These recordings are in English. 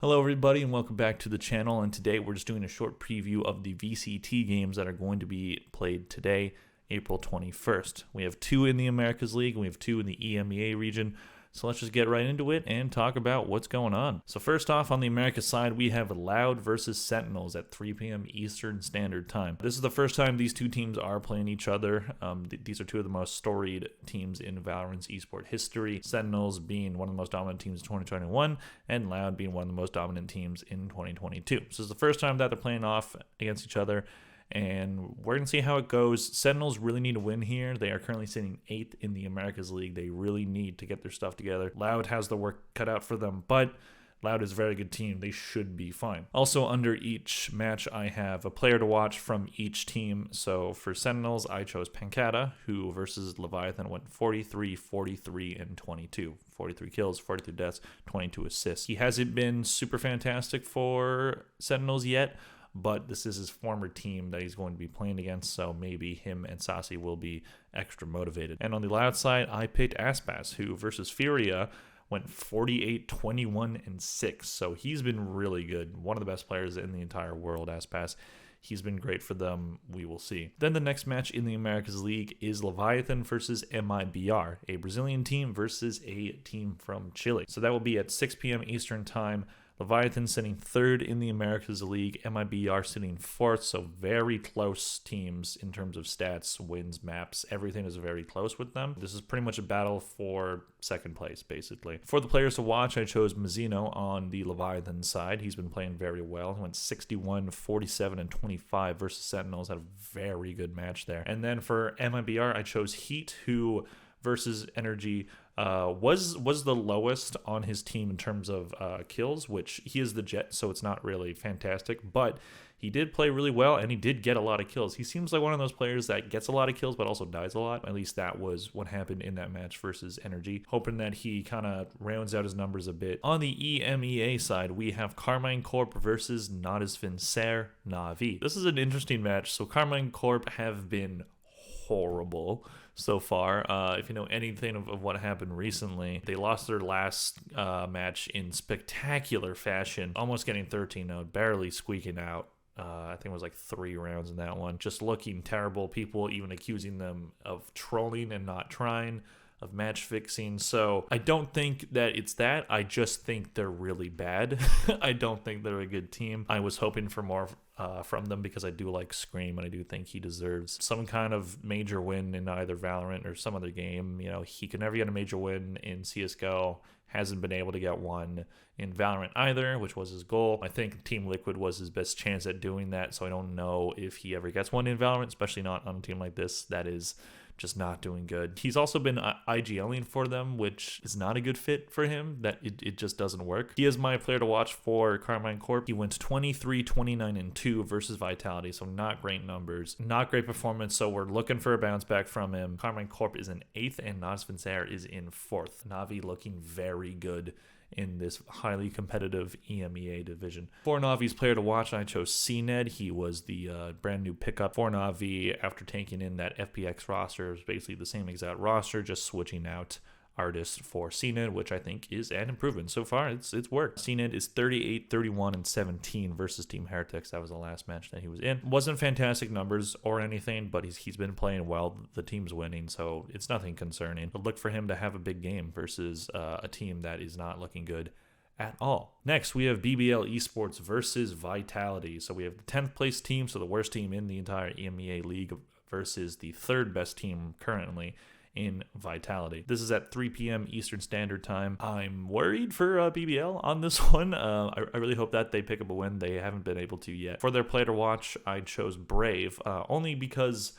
Hello everybody and welcome back to the channel, and today we're just doing a short preview of the VCT games that are going to be played today, April 21st. We have 2 in the Americas League and we have 2 in the EMEA region, so let's just get right into it and talk about what's going on. So first off, on the Americas side, we have Loud versus Sentinels at 3 p.m. Eastern Standard Time. This is the first time these two teams are playing each other. These are 2 of the most storied teams in Valorant's esports history, Sentinels being one of the most dominant teams in 2021 and Loud being one of the most dominant teams in 2022. So this is the first time that they're playing off against each other, and we're going to see how it goes. Sentinels really need to win here. They are currently sitting 8th in the Americas League. They really need to get their stuff together. Loud has the work cut out for them, but Loud is a very good team. They should be fine. Also, under each match, I have a player to watch from each team. So for Sentinels, I chose Pancata, who versus Leviathan went 43, 43, and 22. 43 kills, 43 deaths, 22 assists. He hasn't been super fantastic for Sentinels yet, but this is his former team that he's going to be playing against, so maybe him and Sasi will be extra motivated. And on the Loud side, I picked Aspas, who versus Furia went 48, 21, and 6. So he's been really good. One of the best players in the entire world, Aspas. He's been great for them. We will see. Then the next match in the Americas League is Leviathan versus EMEA, a Brazilian team versus a team from Chile. So that will be at 6 p.m. Eastern Time. Leviathan sitting 3rd in the Americas League, EMEA sitting 4th, so very close teams in terms of stats, wins, maps, everything is very close with them. This is pretty much a battle for second place, basically. For the players to watch, I chose Mazzino on the Leviathan side. He's been playing very well. He went 61, 47, and 25 versus Sentinels, had a very good match there. And then for EMEA, I chose Heat, who versus Energy was the lowest on his team in terms of kills, which he is the Jet, so it's not really fantastic, but he did play really well and he did get a lot of kills. He seems like one of those players that gets a lot of kills but also dies a lot. At least that was what happened in that match versus Energy. Hoping that he kind of rounds out his numbers a bit. On the EMEA side, we have Carmine Corp versus Not As Vincer Navi. This is an interesting match. So Carmine Corp have been horrible so far. If you know anything of what happened recently, they lost their last match in spectacular fashion, almost getting 13-0, barely squeaking out. I think it was like 3 rounds in that one. Just looking terrible. People even accusing them of trolling and not trying, of match fixing. So I don't think that it's that. I just think they're really bad. I don't think they're a good team. I was hoping for more from them because I do like Scream and I do think he deserves some kind of major win in either Valorant or some other game. You know, he could never get a major win in CSGO. Hasn't been able to get one in Valorant either, which was his goal. I think Team Liquid was his best chance at doing that, so I don't know if he ever gets one in Valorant, especially not on a team like this that is just not doing good. He's also been IGLing for them, which is not a good fit for him. That it just doesn't work. He is my player to watch for Carmine Corp. He went 23, 29, and 2 versus Vitality, so not great numbers. Not great performance, so we're looking for a bounce back from him. Carmine Corp is in 8th, and Nas Vincer is in 4th. Navi looking very good in this highly competitive EMEA division. For Navi's player to watch, I chose CNED. He was the brand new pickup for Navi after taking in that FPX roster. It was basically the same exact roster, just switching out artists for CNED, which I think is an improvement. So far, it's worked. CNED is 38, 31, and 17 versus Team Heretics. That was the last match that he was in. Wasn't fantastic numbers or anything, but he's been playing well. The team's winning, so it's nothing concerning. But look for him to have a big game versus a team that is not looking good at all. Next, we have BBL Esports versus Vitality. So we have the 10th place team, so the worst team in the entire EMEA league, versus the 3rd best team currently in Vitality. This is at 3 p.m. Eastern Standard Time. I'm worried for BBL on this one. I really hope that they pick up a win. They haven't been able to yet. For their player to watch, I chose Brave, only because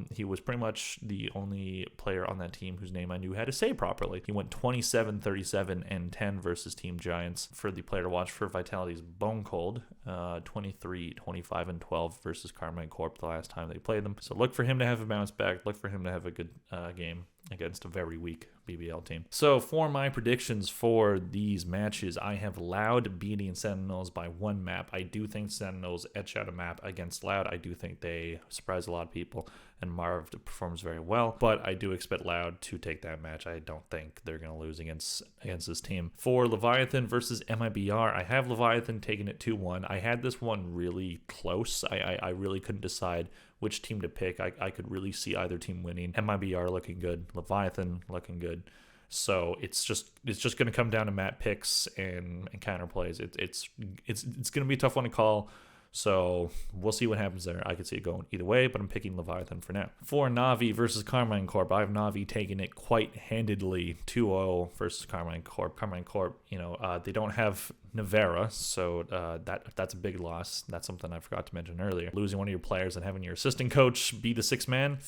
he was pretty much the only player on that team whose name I knew how to say properly. He went 27, 37, and 10 versus Team Giants. For the player to watch for Vitality's Bone Cold, 23, 25, and 12 versus Carmine Corp the last time they played them. So look for him to have a bounce back. Look for him to have a good game against a very weak BBL team. So for my predictions for these matches, I have Loud beating Sentinels by 1 map. I do think Sentinels etch out a map against Loud. I do think they surprise a lot of people, and Marv performs very well, but I do expect Loud to take that match. I don't think they're going to lose against this team. For Leviathan versus MIBR, I have Leviathan taking it 2-1. I had this one really close. I really couldn't decide which team to pick. I could really see either team winning. MIBR looking good, Leviathan looking good. So it's just going to come down to map picks and counter plays. It's going to be a tough one to call. So we'll see what happens there. I could see it going either way, but I'm picking Leviathan for now. For Na'Vi versus Carmine Corp, I have Na'Vi taking it quite handedly, 2-0 versus Carmine Corp. Carmine Corp, they don't have Navera, so that's a big loss. That's something I forgot to mention earlier. Losing one of your players and having your assistant coach be the 6th man,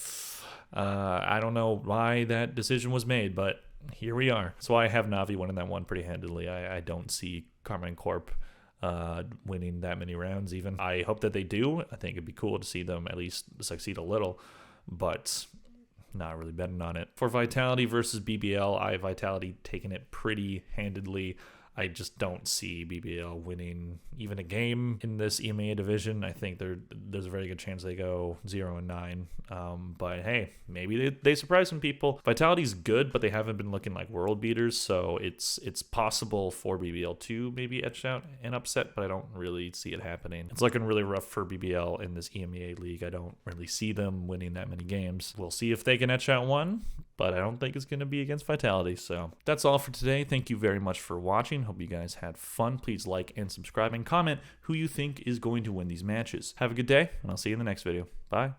I don't know why that decision was made, but here we are. So I have Na'Vi winning that one pretty handedly. I don't see Carmine Corp winning that many rounds even. I hope that they do. I think it'd be cool to see them at least succeed a little, but not really betting on it. For Vitality versus BBL, I have Vitality taking it pretty handedly. I just don't see BBL winning even a game in this EMEA division. I think there's a very good chance they go 0-9. But hey, maybe they surprise some people. Vitality's good, but they haven't been looking like world beaters, so it's possible for BBL to maybe etch out an upset, but I don't really see it happening. It's looking really rough for BBL in this EMEA league. I don't really see them winning that many games. We'll see if they can etch out one, but I don't think it's going to be against Vitality. So that's all for today. Thank you very much for watching. Hope you guys had fun. Please like and subscribe and comment who you think is going to win these matches. Have a good day, and I'll see you in the next video. Bye.